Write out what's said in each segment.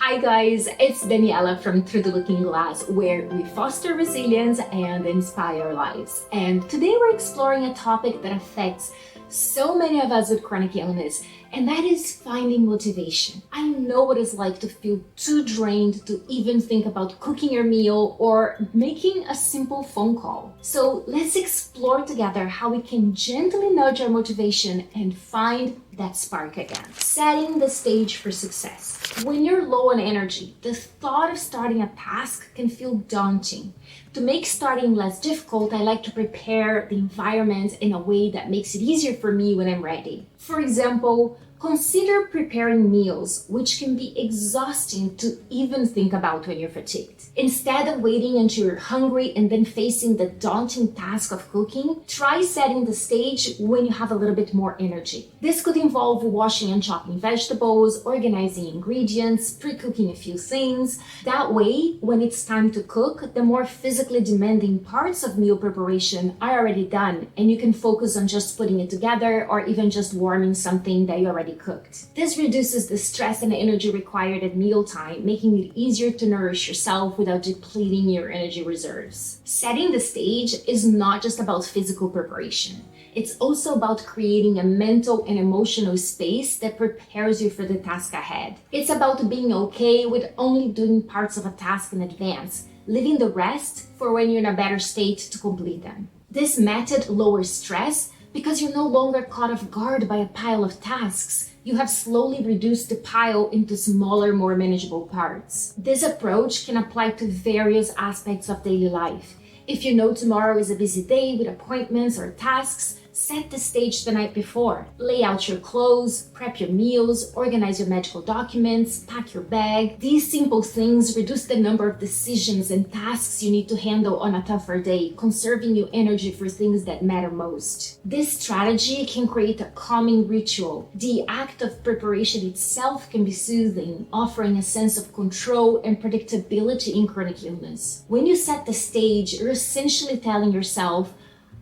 Hi guys, it's Daniela from Through the Looking Glass, where we foster resilience and inspire lives. And today we're exploring a topic that affects so many of us with chronic illness, and that is finding motivation. I know what it's like to feel too drained to even think about cooking your meal or making a simple phone call. So let's explore together how we can gently nudge our motivation and find that spark again. Setting the stage for success. When you're low on energy, the thought of starting a task can feel daunting. To make starting less difficult, I like to prepare the environment in a way that makes it easier for me when I'm ready. For example, consider preparing meals, which can be exhausting to even think about when you're fatigued. Instead of waiting until you're hungry and then facing the daunting task of cooking, try setting the stage when you have a little bit more energy. This could involve washing and chopping vegetables, organizing ingredients, pre-cooking a few things. That way, when it's time to cook, the more physically demanding parts of meal preparation are already done, and you can focus on just putting it together or even just warming something that you already cooked. This reduces the stress and energy required at mealtime, making it easier to nourish yourself without depleting your energy reserves. Setting the stage is not just about physical preparation. It's also about creating a mental and emotional space that prepares you for the task ahead. It's about being okay with only doing parts of a task in advance, leaving the rest for when you're in a better state to complete them. This method lowers stress because you're no longer caught off guard by a pile of tasks. You have slowly reduced the pile into smaller, more manageable parts. This approach can apply to various aspects of daily life. If you know tomorrow is a busy day with appointments or tasks, set the stage the night before. Lay out your clothes, prep your meals, organize your medical documents, pack your bag. These simple things reduce the number of decisions and tasks you need to handle on a tougher day, conserving you energy for things that matter most. This strategy can create a calming ritual. The act of preparation itself can be soothing, offering a sense of control and predictability in chronic illness. When you set the stage, you're essentially telling yourself,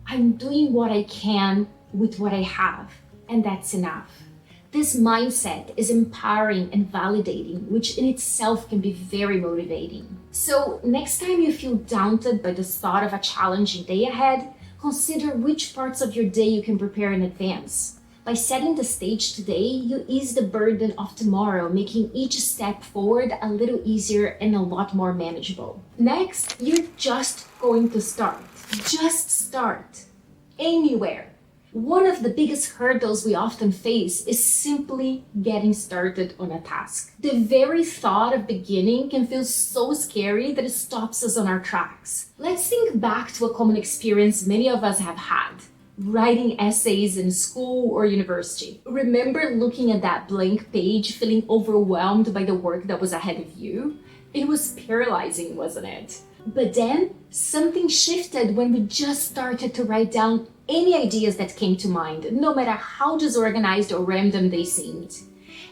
I'm doing what I can with what I have, and that's enough. This mindset is empowering and validating, which in itself can be very motivating. So next time you feel daunted by the thought of a challenging day ahead, consider which parts of your day you can prepare in advance. By setting the stage today, you ease the burden of tomorrow, making each step forward a little easier and a lot more manageable. Next, you're just going to start. Just start. Anywhere. One of the biggest hurdles we often face is simply getting started on a task. The very thought of beginning can feel so scary that it stops us on our tracks. Let's think back to a common experience many of us have had. Writing essays in school or university. Remember looking at that blank page, feeling overwhelmed by the work that was ahead of you? It was paralyzing, wasn't it? But then something shifted when we just started to write down any ideas that came to mind, no matter how disorganized or random they seemed.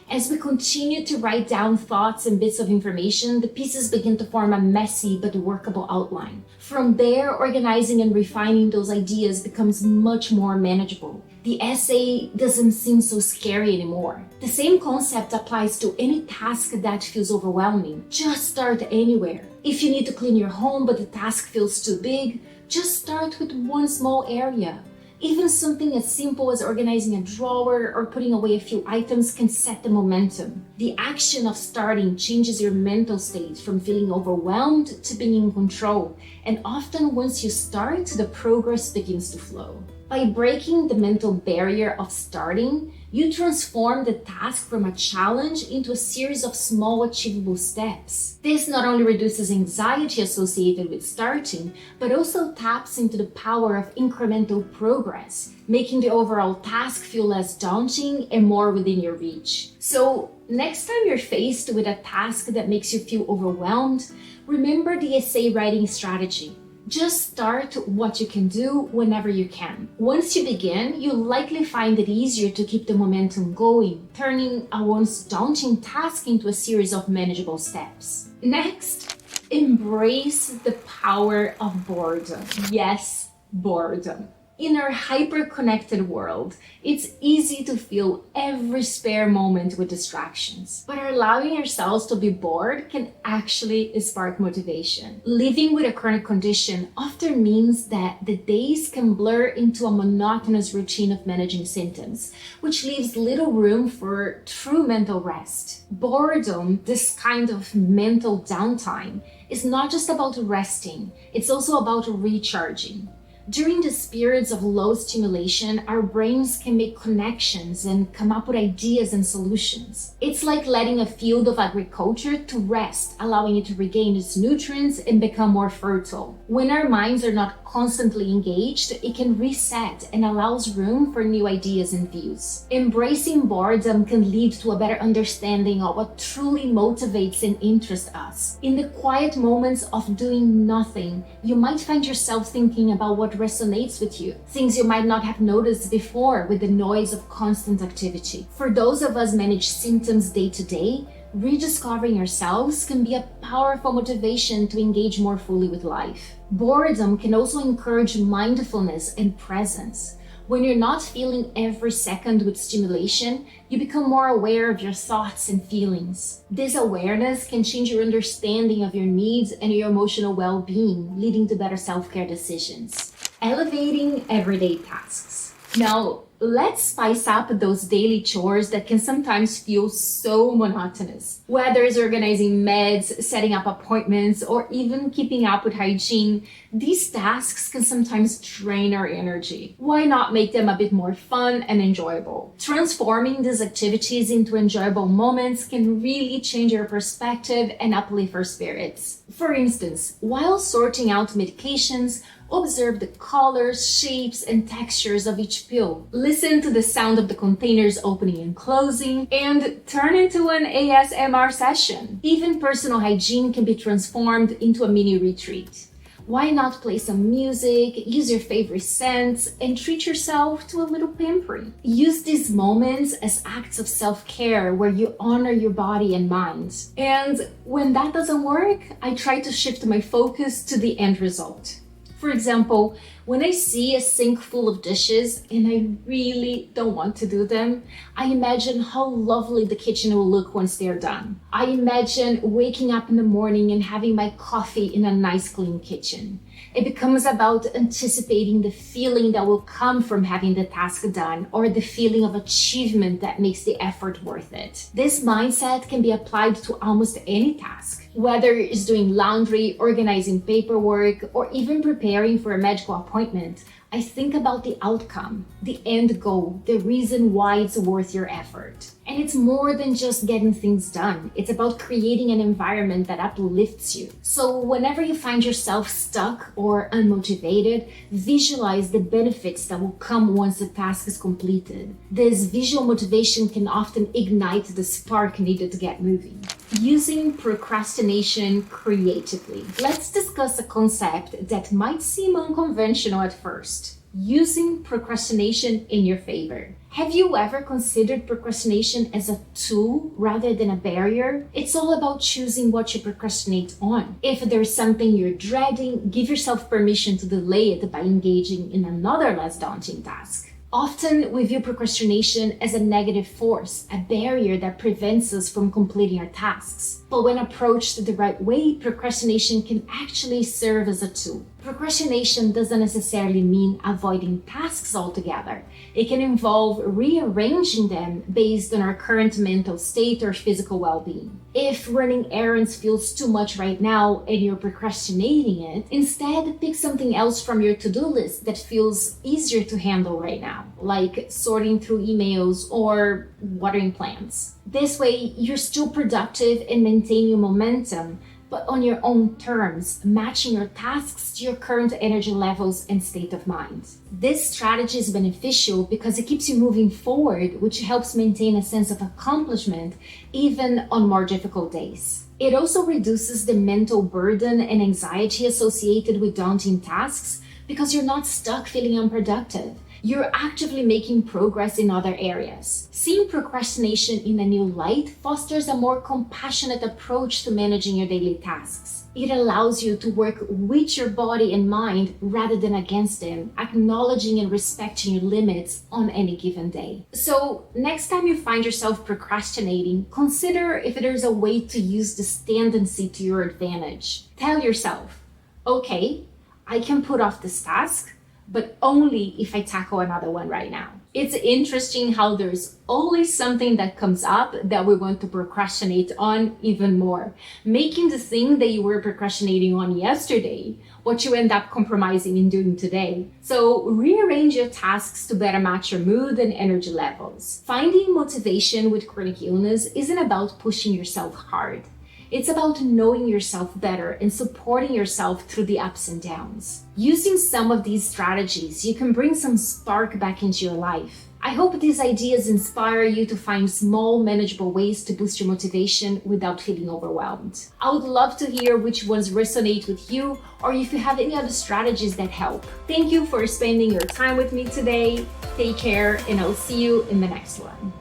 As we continue to write down thoughts and bits of information, the pieces begin to form a messy but workable outline. From there, organizing and refining those ideas becomes much more manageable. The essay doesn't seem so scary anymore. The same concept applies to any task that feels overwhelming. Just start anywhere. If you need to clean your home but the task feels too big, just start with one small area. Even something as simple as organizing a drawer or putting away a few items can set the momentum. The action of starting changes your mental state from feeling overwhelmed to being in control. And often once you start, the progress begins to flow. By breaking the mental barrier of starting, you transform the task from a challenge into a series of small achievable steps. This not only reduces anxiety associated with starting, but also taps into the power of incremental progress, making the overall task feel less daunting and more within your reach. So next time you're faced with a task that makes you feel overwhelmed, remember the essay writing strategy. Just start what you can do whenever you can. Once you begin, you'll likely find it easier to keep the momentum going, turning a once daunting task into a series of manageable steps. Next, embrace the power of boredom. Yes, boredom. In our hyper-connected world, it's easy to fill every spare moment with distractions. But allowing ourselves to be bored can actually spark motivation. Living with a chronic condition often means that the days can blur into a monotonous routine of managing symptoms, which leaves little room for true mental rest. Boredom, this kind of mental downtime, is not just about resting, it's also about recharging. During these periods of low stimulation, our brains can make connections and come up with ideas and solutions. It's like letting a field of agriculture to rest, allowing it to regain its nutrients and become more fertile. When our minds are not constantly engaged, it can reset and allows room for new ideas and views. Embracing boredom can lead to a better understanding of what truly motivates and interests us. In the quiet moments of doing nothing, you might find yourself thinking about what resonates with you, things you might not have noticed before with the noise of constant activity. For those of us manage symptoms day to day, rediscovering ourselves can be a powerful motivation to engage more fully with life. Boredom can also encourage mindfulness and presence. When you're not feeling every second with stimulation, you become more aware of your thoughts and feelings. This awareness can change your understanding of your needs and your emotional well-being, leading to better self-care decisions. Elevating everyday tasks. Now, let's spice up those daily chores that can sometimes feel so monotonous. Whether it's organizing meds, setting up appointments, or even keeping up with hygiene, these tasks can sometimes drain our energy. Why not make them a bit more fun and enjoyable? Transforming these activities into enjoyable moments can really change your perspective and uplift our spirits. For instance, while sorting out medications, observe the colors, shapes, and textures of each pill. Listen to the sound of the containers opening and closing, and turn into an ASMR session. Even personal hygiene can be transformed into a mini retreat. Why not play some music, use your favorite scents, and treat yourself to a little pampering? Use these moments as acts of self-care where you honor your body and mind. And when that doesn't work, I try to shift my focus to the end result. For example, when I see a sink full of dishes and I really don't want to do them, I imagine how lovely the kitchen will look once they're done. I imagine waking up in the morning and having my coffee in a nice clean kitchen. It becomes about anticipating the feeling that will come from having the task done, or the feeling of achievement that makes the effort worth it. This mindset can be applied to almost any task, whether it's doing laundry, organizing paperwork, or even preparing for a medical appointment. I think about the outcome, the end goal, the reason why it's worth your effort. And it's more than just getting things done. It's about creating an environment that uplifts you. So whenever you find yourself stuck or unmotivated, visualize the benefits that will come once the task is completed. This visual motivation can often ignite the spark needed to get moving. Using procrastination creatively. Let's discuss a concept that might seem unconventional at first. Using procrastination in your favor. Have you ever considered procrastination as a tool rather than a barrier? It's all about choosing what you procrastinate on. If there's something you're dreading, give yourself permission to delay it by engaging in another less daunting task. Often we view procrastination as a negative force, a barrier that prevents us from completing our tasks. But when approached the right way, procrastination can actually serve as a tool. Procrastination doesn't necessarily mean avoiding tasks altogether. It can involve rearranging them based on our current mental state or physical well-being. If running errands feels too much right now and you're procrastinating it, instead pick something else from your to-do list that feels easier to handle right now, like sorting through emails or watering plants. This way, you're still productive and maintain your momentum, but on your own terms, matching your tasks to your current energy levels and state of mind. This strategy is beneficial because it keeps you moving forward, which helps maintain a sense of accomplishment even on more difficult days. It also reduces the mental burden and anxiety associated with daunting tasks because you're not stuck feeling unproductive. you're actively making progress in other areas. Seeing procrastination in a new light fosters a more compassionate approach to managing your daily tasks. It allows you to work with your body and mind rather than against them, acknowledging and respecting your limits on any given day. So next time you find yourself procrastinating, consider if there's a way to use this tendency to your advantage. Tell yourself, okay, I can put off this task, but only if I tackle another one right now. It's interesting how there's always something that comes up that we want to procrastinate on even more, making the thing that you were procrastinating on yesterday what you end up compromising in doing today. So rearrange your tasks to better match your mood and energy levels. Finding motivation with chronic illness isn't about pushing yourself hard. It's about knowing yourself better and supporting yourself through the ups and downs. Using some of these strategies, you can bring some spark back into your life. I hope these ideas inspire you to find small, manageable ways to boost your motivation without feeling overwhelmed. I would love to hear which ones resonate with you, or if you have any other strategies that help. Thank you for spending your time with me today. Take care, and I'll see you in the next one.